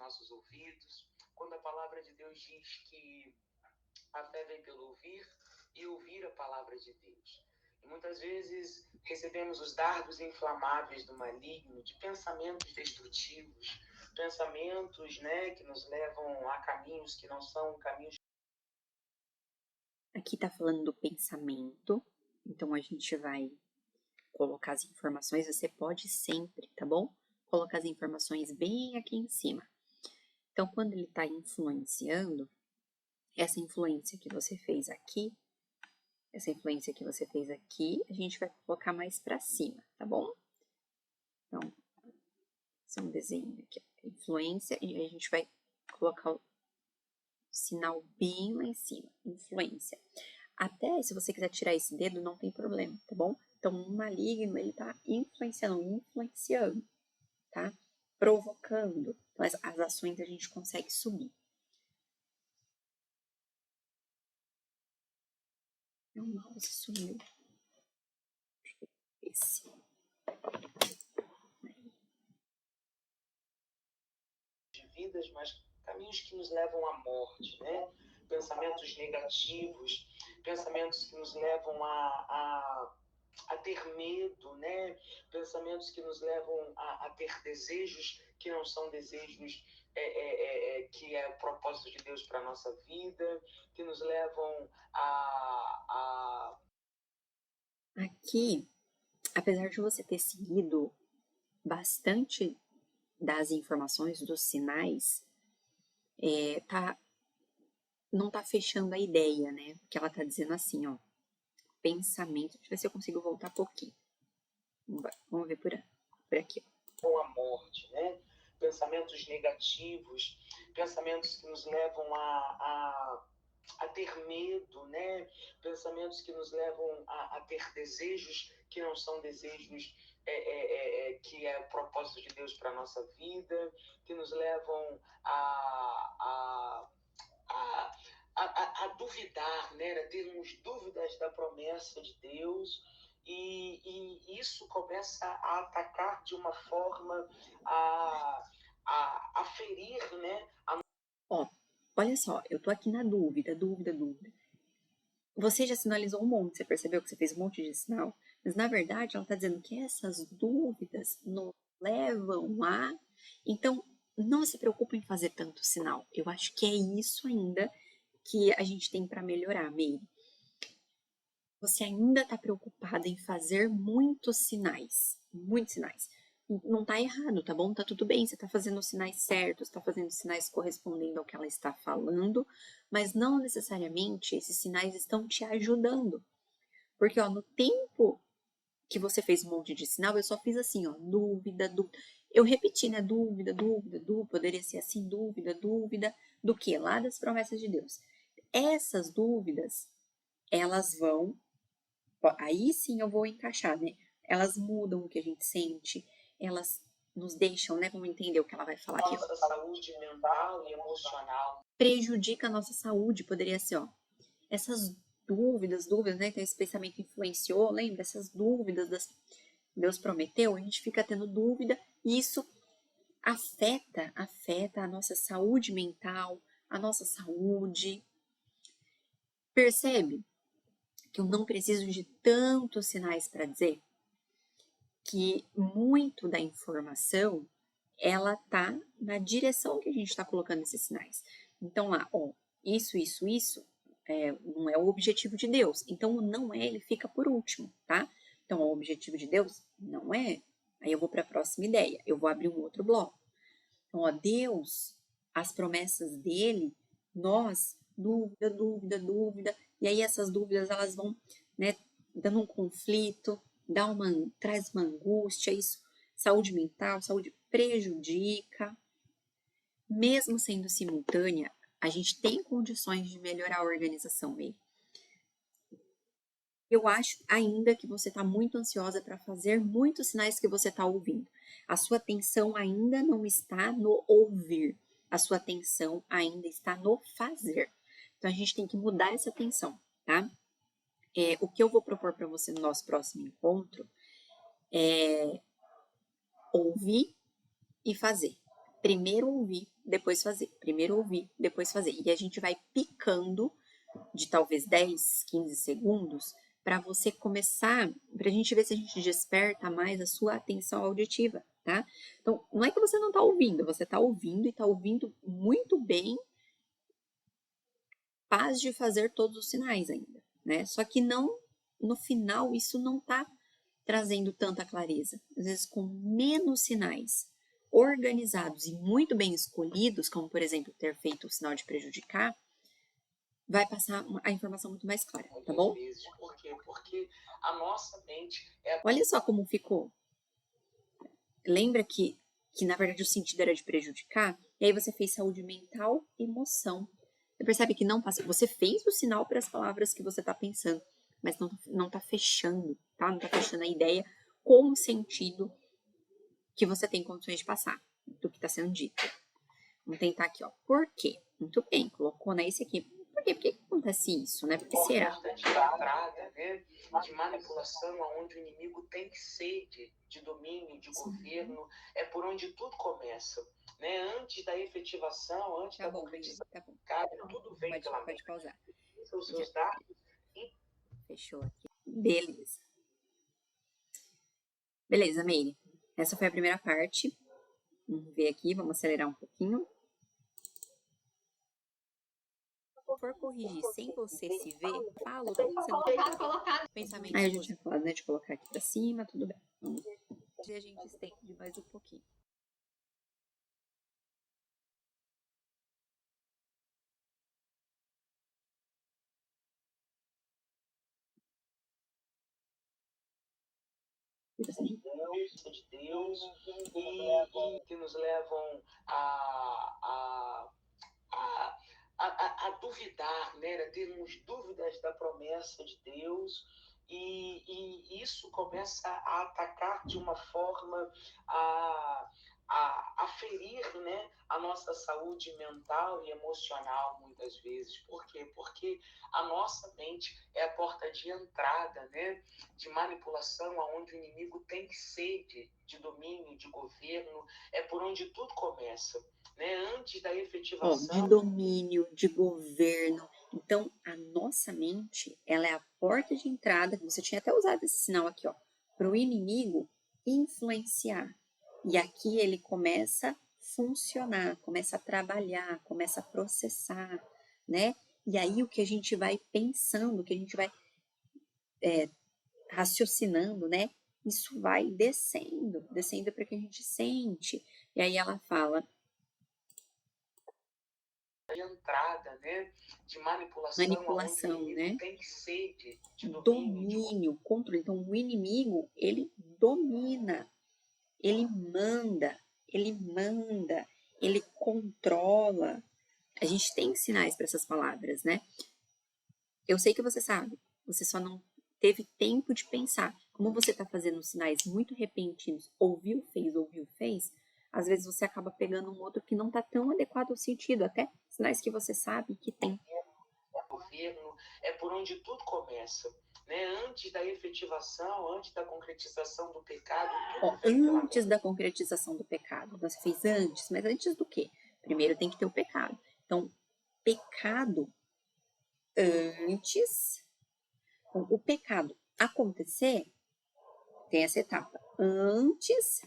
nossos ouvidos, quando a palavra de Deus diz que a fé vem pelo ouvir e ouvir a palavra de Deus. E muitas vezes recebemos os dardos inflamáveis do maligno, de pensamentos destrutivos, pensamentos, né, que nos levam a caminhos que não são caminhos. Aqui está falando do pensamento, então a gente vai colocar as informações, você pode sempre, tá bom? Colocar as informações bem aqui em cima. Então, quando ele está influenciando, essa influência que você fez aqui, essa influência que você fez aqui, a gente vai colocar mais para cima, tá bom? Então, esse é um desenho aqui, influência, e a gente vai colocar o sinal bem lá em cima, influência. Até se você quiser tirar esse dedo, não tem problema, tá bom? Então, o maligno, ele tá influenciando, tá? Provocando. Então, as ações a gente consegue subir. Meu mouse sumiu. Esse. De vidas, mas caminhos que nos levam à morte, né? Pensamentos negativos, pensamentos que nos levam a ter medo, né? Pensamentos que nos levam a ter desejos que não são desejos que é o propósito de Deus para a nossa vida, que nos levam a... Aqui, apesar de você ter seguido bastante das informações, dos sinais, não tá fechando a ideia, né? Porque ela tá dizendo assim, ó, pensamento. Deixa eu ver se eu consigo voltar um pouquinho. Vamos ver por aqui. Com a morte, né? Pensamentos negativos, pensamentos que nos levam a ter medo, né? Pensamentos que nos levam a ter desejos que não são desejos que é o propósito de Deus para a nossa vida, que nos levam a duvidar, né? A termos dúvidas da promessa de Deus. E isso começa a atacar de uma forma a ferir, né? Ó, olha só, eu tô aqui na dúvida. Você já sinalizou um monte, você percebeu que você fez um monte de sinal? Mas na verdade ela tá dizendo que essas dúvidas nos levam a. Então, não se preocupe em fazer tanto sinal. Eu acho que é isso ainda que a gente tem para melhorar, Meire. Você ainda está preocupada em fazer muitos sinais. Muitos sinais. Não tá errado, tá bom? Tá tudo bem, você tá fazendo os sinais certos, tá fazendo os sinais correspondendo ao que ela está falando, mas não necessariamente esses sinais estão te ajudando. Porque, ó, no tempo que você fez um monte de sinal, eu só fiz assim, ó, dúvida, dúvida. Eu repeti, né? Dúvida, dúvida, dúvida, poderia ser assim, dúvida, dúvida, do que? Lá das promessas de Deus. Essas dúvidas, elas vão aí sim eu vou encaixar, né? Elas mudam o que a gente sente, elas nos deixam, né? Vamos entender o que ela vai falar aqui. Nossa saúde mental e emocional. Prejudica a nossa saúde, poderia ser, ó. Essas dúvidas, né? Que esse pensamento influenciou, lembra? Essas dúvidas das Deus prometeu, a gente fica tendo dúvida e isso afeta a nossa saúde mental, a nossa saúde. Percebe que eu não preciso de tantos sinais para dizer que muito da informação ela tá na direção que a gente está colocando esses sinais. Então lá, ó, isso não é o objetivo de Deus. Então o não é, ele fica por último, tá? Então o objetivo de Deus não é. Aí eu vou para a próxima ideia. Eu vou abrir um outro bloco. Então, ó, Deus, as promessas dele, nós, dúvida, dúvida, dúvida. E aí essas dúvidas elas vão, né, dando um conflito, traz uma angústia, isso, saúde mental, saúde prejudica. Mesmo sendo simultânea, a gente tem condições de melhorar a organização mesmo. Eu acho ainda que você está muito ansiosa para fazer muitos sinais que você está ouvindo. A sua atenção ainda não está no ouvir, a sua atenção ainda está no fazer. Então a gente tem que mudar essa atenção, tá? O que eu vou propor para você no nosso próximo encontro é ouvir e fazer. primeiro ouvir, depois fazer. Primeiro ouvir, depois fazer. E a gente vai picando de talvez 10, 15 segundos para você começar, para a gente ver se a gente desperta mais a sua atenção auditiva, tá? Então, não é que você não está ouvindo, você está ouvindo e está ouvindo muito bem, capaz de fazer todos os sinais ainda, né? Só que não, no final, isso não está trazendo tanta clareza. Às vezes, com menos sinais organizados e muito bem escolhidos, como, por exemplo, ter feito o sinal de prejudicar, vai passar a informação muito mais clara, tá bom? Vezes. Por quê? Porque a nossa mente é... Olha só como ficou. Lembra que na verdade o sentido era de prejudicar? E aí você fez saúde mental, emoção. Você percebe que não passa. Você fez o sinal para as palavras que você está pensando, mas não tá fechando, tá? Não tá fechando a ideia com o sentido que você tem condições de passar do que está sendo dito. Vamos tentar aqui, ó. Por quê? Muito bem, colocou, né, esse aqui. Por quê? Por que acontece isso, né? Por que será? Porta de entrada, né, de manipulação, onde o inimigo tem sede de domínio, de governo, é por onde tudo começa, né? Antes da efetivação, antes da concretização, tá bom. tudo vem pela mente. Pode pausar. São os seus dados. Fechou aqui. Beleza. Beleza, Meire. Essa foi a primeira parte. Vamos ver aqui, vamos acelerar um pouquinho. Se for corrigir sem você se ver, fala o que você não pensamento. Aí eu já tinha falado, né, de colocar aqui pra cima, tudo bem. Vamos ver. E a gente estende mais um pouquinho. De Deus e que nos levam a duvidar, né? A termos dúvidas da promessa de Deus. E isso começa a atacar de uma forma a ferir, né, a nossa saúde mental e emocional muitas vezes. Por quê? Porque a nossa mente é a porta de entrada, né, de manipulação, onde o inimigo tem sede de domínio, de governo, é por onde tudo começa, né? Antes da efetivação. De domínio, de governo. Então, a nossa mente, ela é a porta de entrada, você tinha até usado esse sinal aqui, ó, para o inimigo influenciar. E aqui ele começa a funcionar, começa a trabalhar, começa a processar, né? E aí o que a gente vai pensando, o que a gente vai raciocinando, né? Isso vai descendo para que a gente sente. E aí ela fala, de entrada, né, de manipulação, né? Tem sede de domínio, controle. Então, o inimigo, ele domina, ele manda, ele controla. A gente tem sinais para essas palavras, né? Eu sei que você sabe, você só não teve tempo de pensar. Como você está fazendo sinais muito repentinos, ouviu, fez, às vezes você acaba pegando um outro que não está tão adequado ao sentido, até sinais que você sabe que tem. O governo é por onde tudo começa, né? Antes da efetivação, antes da concretização do pecado. Antes da concretização do pecado. Você fez antes, mas antes do quê? Primeiro tem que ter o pecado. Então, pecado antes. Então, o pecado acontecer, tem essa etapa. Antes.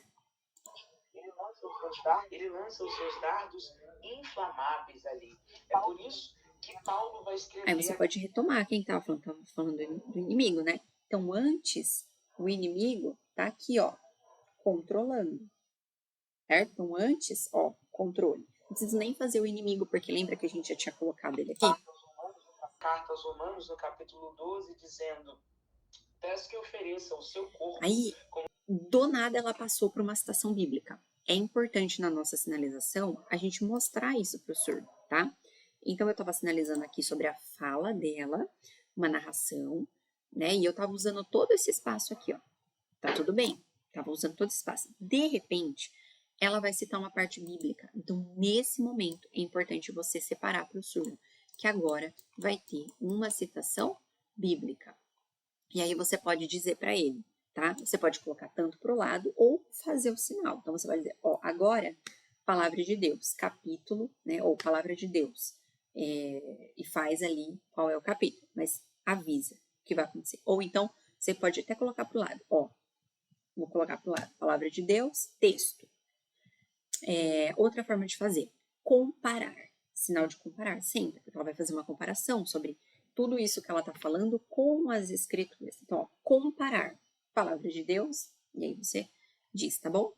Ele lança os seus dardos inflamáveis ali. É por isso que Paulo vai escrever. Aí você pode retomar quem estava falando. Estava falando do inimigo, né? Então, antes, o inimigo tá aqui, ó, controlando. Certo? Então, antes, ó, controle. Não preciso nem fazer o inimigo, porque lembra que a gente já tinha colocado ele aqui? Carta aos Romanos, no capítulo 12, dizendo: peço que ofereça o seu corpo. Aí, do nada, ela passou para uma citação bíblica. É importante na nossa sinalização a gente mostrar isso para o surdo, tá? Então, eu estava sinalizando aqui sobre a fala dela, uma narração, né? E eu estava usando todo esse espaço aqui, ó. Tá tudo bem, estava usando todo esse espaço. De repente, ela vai citar uma parte bíblica. Então, nesse momento, é importante você separar para o surdo que agora vai ter uma citação bíblica. E aí você pode dizer para ele, tá? Você pode colocar tanto para o lado ou fazer o sinal. Então, você vai dizer, ó, agora Palavra de Deus, capítulo, né, ou Palavra de Deus, e faz ali qual é o capítulo, mas avisa o que vai acontecer. Ou então, você pode até colocar para o lado, ó, vou colocar para o lado, Palavra de Deus, texto. Outra forma de fazer, comparar, sinal de comparar, sempre, porque ela vai fazer uma comparação sobre tudo isso que ela está falando com as escrituras. Então, ó, comparar, Palavra de Deus, e aí você diz, tá bom?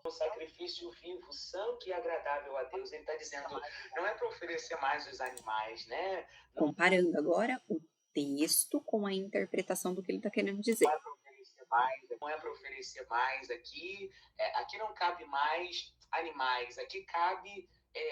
O sacrifício vivo, santo e agradável a Deus. Ele está dizendo, não é para oferecer mais os animais, né? Comparando agora o texto com a interpretação do que ele está querendo dizer. Não é para oferecer mais aqui. Aqui não cabe mais animais, aqui cabe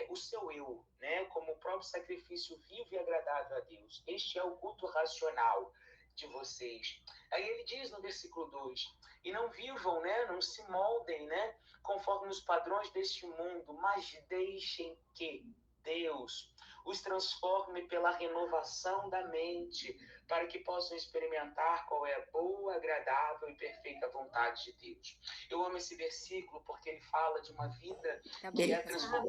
o seu eu, né? Como o próprio sacrifício vivo e agradável a Deus. Este é o culto racional de vocês. Aí ele diz no versículo 2, e não vivam, né? Não se moldem, né? Conforme os padrões deste mundo, mas deixem que Deus os transforme pela renovação da mente, para que possam experimentar qual é a boa, agradável e perfeita vontade de Deus. Eu amo esse versículo porque ele fala de uma vida que é transformada.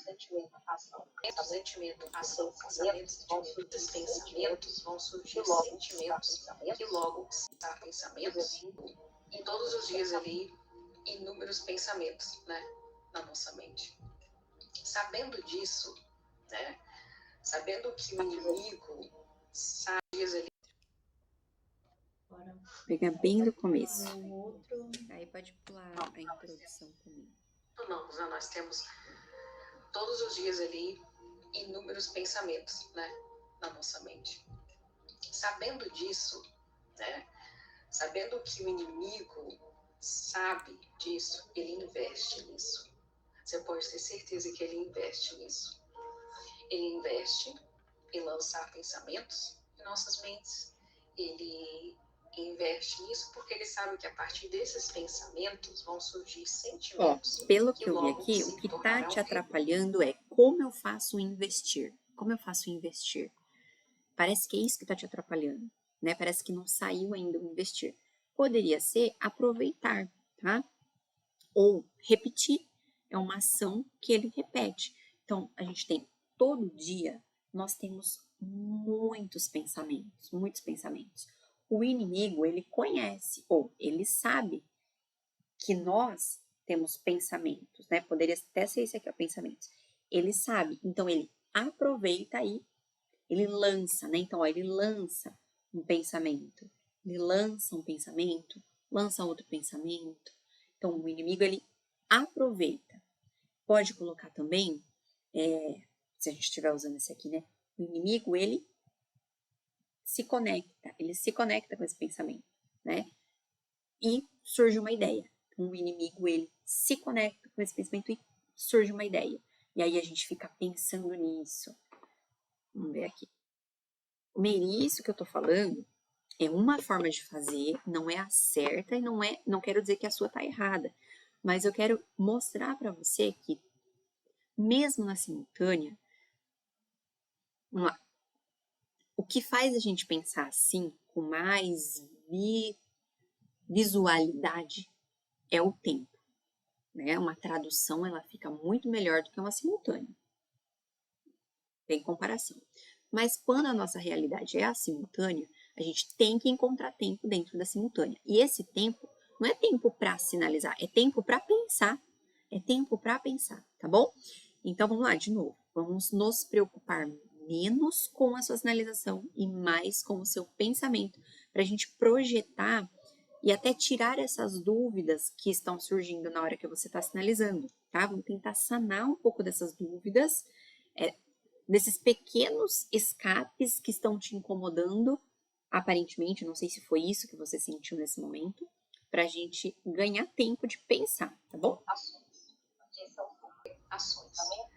Sentimento, ação, pensamentos vão surgir sentimentos que logo são pensamentos e todos os dias ali inúmeros pensamentos, né, na nossa mente. Sabendo disso, né, sabendo que o inimigo sabe ali. Pegar bem do começo. Aí pode pular a introdução comigo. Não, nós temos todos os dias ali inúmeros pensamentos, né, na nossa mente. Sabendo disso, né, sabendo que o inimigo sabe disso, ele investe nisso. Você pode ter certeza que ele investe nisso. Ele investe em lançar pensamentos em nossas mentes. Ele investe nisso porque ele sabe que a partir desses pensamentos vão surgir sentimentos. Ó, pelo que eu vi aqui, o que tá te atrapalhando é como eu faço investir. Como eu faço investir? Parece que é isso que tá te atrapalhando, né? Parece que não saiu ainda o investir. Poderia ser aproveitar, tá? Ou repetir. É uma ação que ele repete. Então, a gente tem todo dia, nós temos muitos pensamentos, muitos pensamentos. O inimigo, ele conhece, ou ele sabe que nós temos pensamentos, né? Poderia até ser isso aqui, ó, pensamentos. Ele sabe, então ele aproveita aí, ele lança, né? Então, ó, ele lança um pensamento, ele lança um pensamento, lança outro pensamento. Então, o inimigo, ele aproveita. Pode colocar também, se a gente estiver usando esse aqui, né? O inimigo, ele se conecta com esse pensamento, né? E surge uma ideia. O inimigo, ele se conecta com esse pensamento e surge uma ideia. E aí a gente fica pensando nisso. Vamos ver aqui. Isso que eu tô falando é uma forma de fazer, não é a certa e não quero dizer que a sua tá errada. Mas eu quero mostrar para você que, mesmo na simultânea, vamos lá, o que faz a gente pensar assim, com mais visualidade, é o tempo. Né? Uma tradução, ela fica muito melhor do que uma simultânea. Tem comparação. Mas quando a nossa realidade é a simultânea, a gente tem que encontrar tempo dentro da simultânea. E esse tempo não é tempo para sinalizar, é tempo para pensar. É tempo para pensar, tá bom? Então vamos lá, de novo. Vamos nos preocupar menos com a sua sinalização e mais com o seu pensamento, para a gente projetar e até tirar essas dúvidas que estão surgindo na hora que você está sinalizando, tá? Vamos tentar sanar um pouco dessas dúvidas, desses pequenos escapes que estão te incomodando, aparentemente, não sei se foi isso que você sentiu nesse momento, para a gente ganhar tempo de pensar, tá bom? Ações,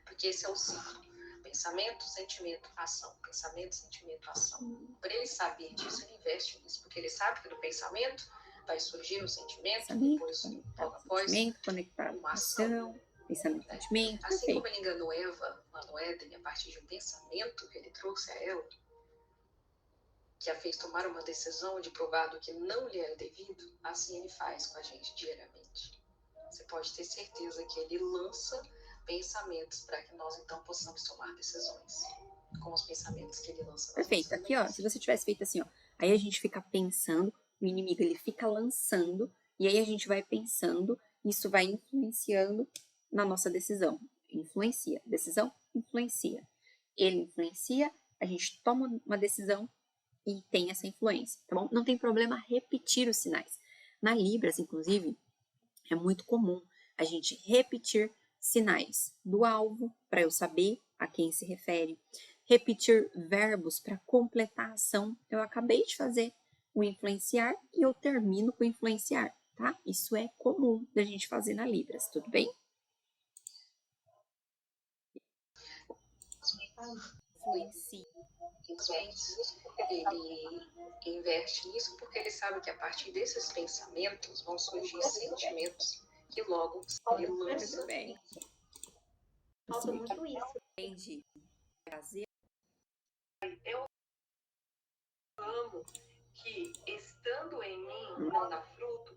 porque esse é o ciclo. Pensamento, sentimento, ação. Pensamento, sentimento, ação. Por ele saber disso, ele investe nisso, porque ele sabe que do pensamento vai surgir um sentimento, depois logo após conectado uma ação. Pensamento, sentimento, Assim como perfeito. ele enganou Eva lá no Éden, a partir de um pensamento que ele trouxe a ela, que a fez tomar uma decisão de provar do que não lhe era devido, assim ele faz com a gente diariamente. Você pode ter certeza que ele lança pensamentos para que nós então possamos tomar decisões com os pensamentos que ele lança nas Perfeito. nossas Aqui, ó, mentes. se você tivesse feito assim, ó, aí a gente fica pensando, o inimigo ele fica lançando, e aí a gente vai pensando, isso vai influenciando na nossa decisão. Influencia. Decisão influencia. Ele influencia, a gente toma uma decisão e tem essa influência, tá bom? Não tem problema repetir os sinais. Na Libras, inclusive, é muito comum a gente repetir sinais do alvo para eu saber a quem se refere, repetir verbos para completar a ação. Eu acabei de fazer o influenciar e eu termino com influenciar, tá? Isso é comum da gente fazer na Libras, tudo bem? Influencia. Ele investe nisso porque ele sabe que a partir desses pensamentos vão surgir sentimentos que logo ele lança. Tudo bem. Falta muito isso. Entendi. Prazer. Eu amo que, estando em mim, não dá fruto.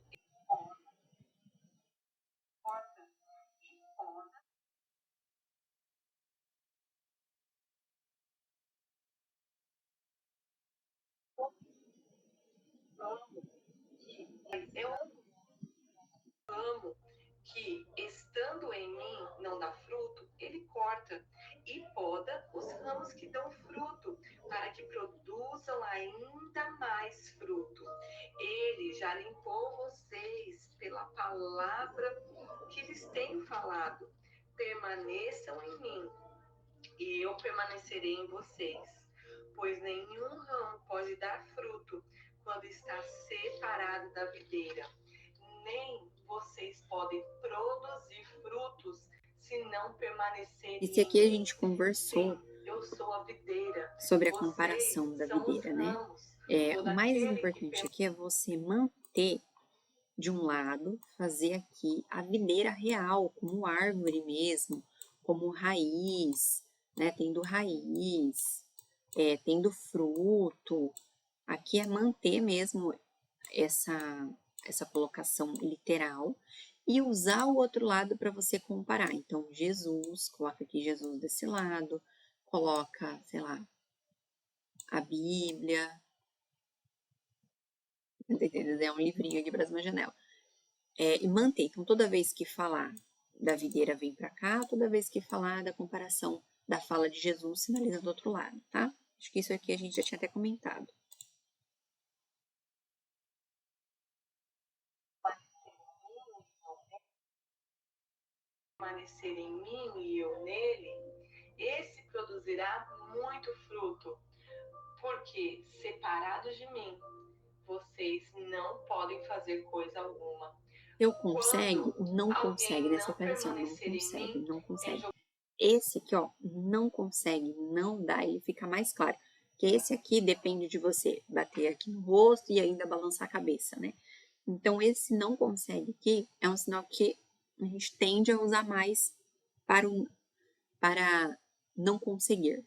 Eu amo que, estando em mim, não dá fruto, ele corta e poda os ramos que dão fruto, para que produzam ainda mais fruto. Ele já limpou vocês pela palavra que lhes tenho falado. Permaneçam em mim, e eu permanecerei em vocês. Pois nenhum ramo pode dar fruto quando está separado da videira, nem vocês podem produzir frutos se não permanecerem Esse aqui a em mim. gente conversou Sim, eu sou a videira, sobre a vocês comparação da são os videira, né? ramos. O Todo mais aquele que importante aqui é você manter de um lado, fazer aqui a videira real, como árvore mesmo, como raiz, né? Tendo raiz, tendo fruto. Aqui é manter mesmo essa colocação literal e usar o outro lado para você comparar. Então, Jesus, coloca aqui Jesus desse lado, coloca, sei lá, a Bíblia, é um livrinho aqui para uma janela. E manter. Então, toda vez que falar da videira vem para cá, toda vez que falar da comparação da fala de Jesus, sinaliza do outro lado, tá? Acho que isso aqui a gente já tinha até comentado. Permanecer em mim e eu nele, esse produzirá muito fruto, porque separados de mim, vocês não podem fazer coisa alguma. Eu consegue, Quando não alguém consegue, né? Só não faz assim, ó, não permanecer em consegue, mim, não é consegue. Esse aqui, ó, não consegue, não dá, ele fica mais claro. Porque esse aqui depende de você bater aqui no rosto e ainda balançar a cabeça, né? Então, esse não consegue aqui é um sinal que a gente tende a usar mais para não conseguir,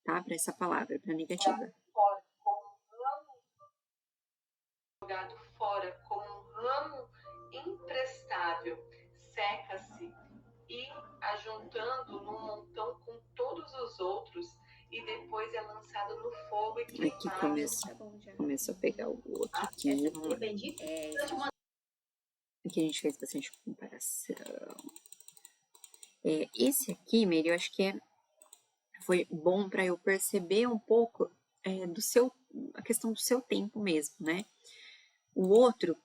tá? Para essa palavra, para negativa. jogado fora como um ramo imprestável, seca-se e ajuntando num montão com todos os outros, e depois é lançado no fogo e Aqui queimado. começou a pegar o outro aqui. Essa Vamos aqui lá. é bem difícil. Aqui a gente fez bastante comparação. Esse aqui, Mary, eu acho que foi bom para eu perceber um pouco a questão do seu tempo mesmo, né? O outro,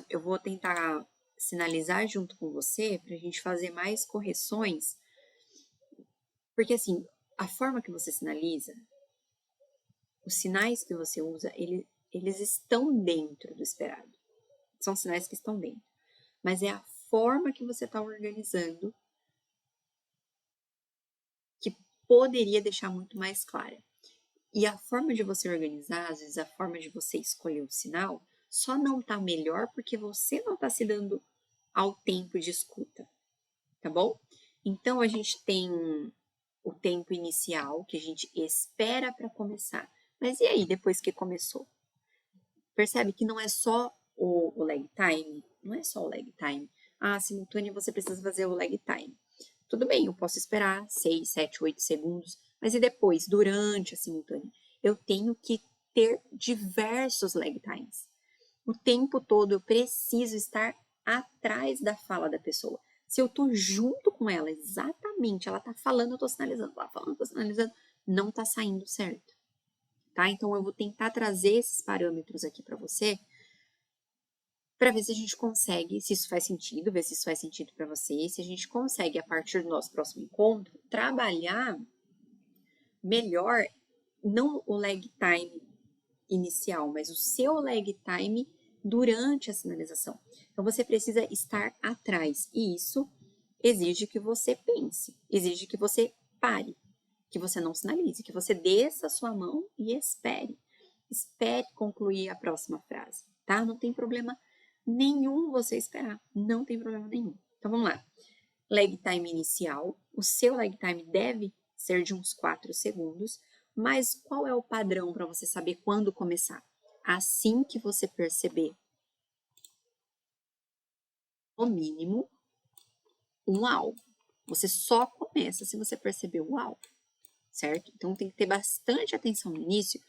eu vou tentar sinalizar junto com você para a gente fazer mais correções, porque assim, a forma que você sinaliza, os sinais que você usa, eles estão dentro do esperado. São sinais que estão dentro. Mas é a forma que você está organizando que poderia deixar muito mais clara. E a forma de você organizar, às vezes a forma de você escolher o sinal, só não está melhor porque você não está se dando ao tempo de escuta, tá bom? Então, a gente tem o tempo inicial, que a gente espera para começar. Mas e aí, depois que começou? Percebe que não é só o lag time? Não é só o lag time. Ah, simultâneo você precisa fazer o lag time. Tudo bem, eu posso esperar 6, 7, 8 segundos, mas e depois, durante a simultânea? Eu tenho que ter diversos lag times. O tempo todo eu preciso estar atrás da fala da pessoa. Se eu tô junto com ela, exatamente, ela tá falando, eu tô sinalizando, ela falando, eu tô sinalizando, não tá saindo certo, tá? Então eu vou tentar trazer esses parâmetros aqui para você, para ver se a gente consegue, se isso faz sentido, ver se isso faz sentido para você, se a gente consegue, a partir do nosso próximo encontro, trabalhar melhor, não o lag time inicial, mas o seu lag time durante a sinalização. Então, você precisa estar atrás, e isso exige que você pense, exige que você pare, que você não sinalize, que você desça a sua mão e espere. Espere concluir a próxima frase, tá? Não tem problema nenhum você esperar, não tem problema nenhum. Então, vamos lá. Lag time inicial, o seu lag time deve ser de uns 4 segundos, mas qual é o padrão para você saber quando começar? Assim que você perceber, no mínimo, um alvo. Você só começa se você perceber o alvo, certo? Então tem que ter bastante atenção no início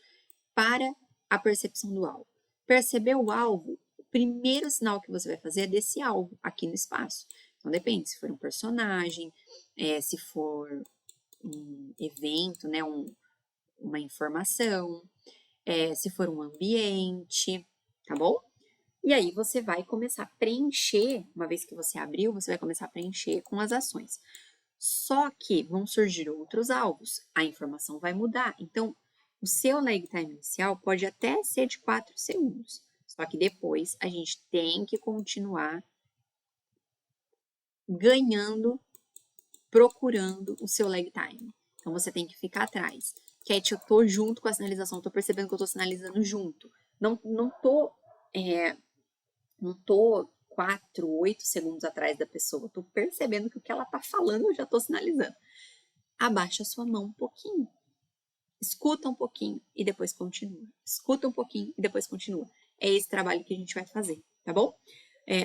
para a percepção do alvo. Perceber o alvo, o primeiro sinal que você vai fazer é desse alvo aqui no espaço. Então depende, se for um personagem, se for um evento, né, uma informação, se for um ambiente, tá bom? E aí você vai começar a preencher, uma vez que você abriu, você vai começar a preencher com as ações. Só que vão surgir outros alvos, a informação vai mudar. Então, o seu lag time inicial pode até ser de 4 segundos. Só que depois a gente tem que continuar ganhando, procurando o seu lag time. Então, você tem que ficar atrás. Cat, eu tô junto com a sinalização, tô percebendo que eu tô sinalizando junto. Não tô 4, 8 segundos atrás da pessoa. Tô percebendo que o que ela tá falando eu já tô sinalizando. Abaixa a sua mão um pouquinho. Escuta um pouquinho e depois continua. Escuta um pouquinho e depois continua. É esse trabalho que a gente vai fazer, tá bom?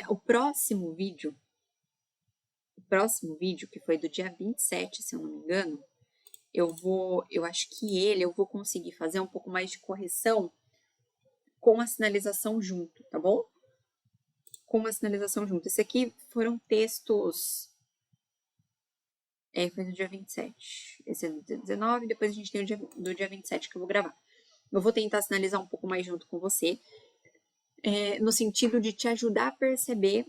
O próximo vídeo, que foi do dia 27, se eu não me engano, eu acho que eu vou conseguir fazer um pouco mais de correção com a sinalização junto, tá bom? Com a sinalização junto. Esse aqui foram textos. Foi no dia 27. Esse é do dia 19, depois a gente tem do dia 27 que eu vou gravar. Eu vou tentar sinalizar um pouco mais junto com você, no sentido de te ajudar a perceber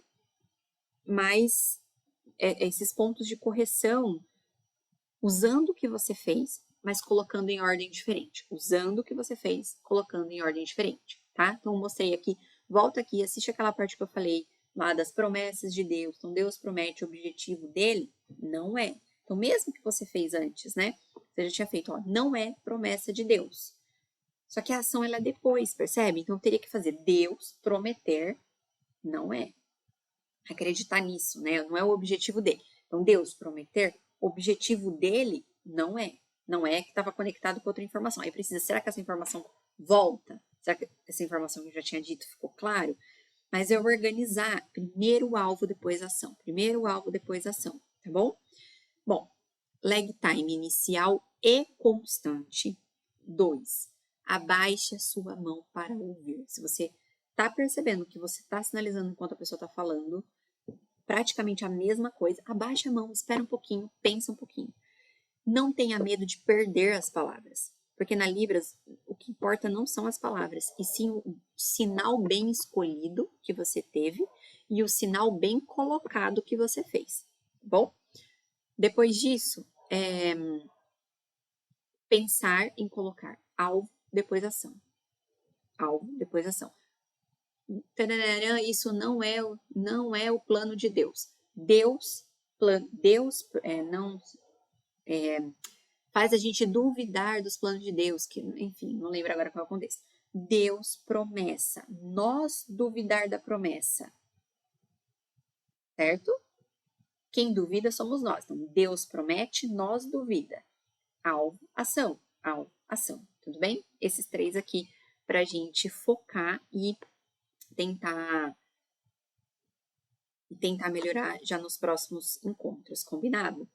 mais esses pontos de correção, usando o que você fez, mas colocando em ordem diferente. Usando o que você fez, colocando em ordem diferente, tá? Então, eu mostrei aqui, volta aqui, assiste aquela parte que eu falei lá das promessas de Deus. Então, Deus promete, o objetivo dele não é. Então, mesmo que você fez antes, né? Você já tinha feito, ó, não é promessa de Deus. Só que a ação, ela é depois, percebe? Então, eu teria que fazer Deus prometer, não é. Acreditar nisso, né? Não é o objetivo dele. Então, Deus prometer, o objetivo dele não é. Não é que estava conectado com outra informação. Aí precisa, será que essa informação volta? Será que essa informação que eu já tinha dito ficou claro? Mas é organizar primeiro o alvo, depois a ação. Primeiro o alvo, depois a ação, tá bom? Bom, lag time inicial e constante. 2. Abaixe a sua mão para ouvir. Se você está percebendo que você está sinalizando enquanto a pessoa está falando, praticamente a mesma coisa, abaixa a mão, espera um pouquinho, pensa um pouquinho. Não tenha medo de perder as palavras, porque na Libras o que importa não são as palavras, e sim o sinal bem escolhido que você teve e o sinal bem colocado que você fez, tá bom? Depois disso, pensar em colocar alvo, depois ação. Alvo, depois ação. Isso não é o plano de Deus. Deus não faz a gente duvidar dos planos de Deus, que, enfim, não lembro agora qual é o contexto. Deus promessa, nós duvidar da promessa, certo? Quem duvida somos nós. Então, Deus promete, nós duvida. Alvo, ação. Alvo, ação. Tudo bem? Esses 3 aqui para a gente focar e tentar melhorar já nos próximos encontros, combinado?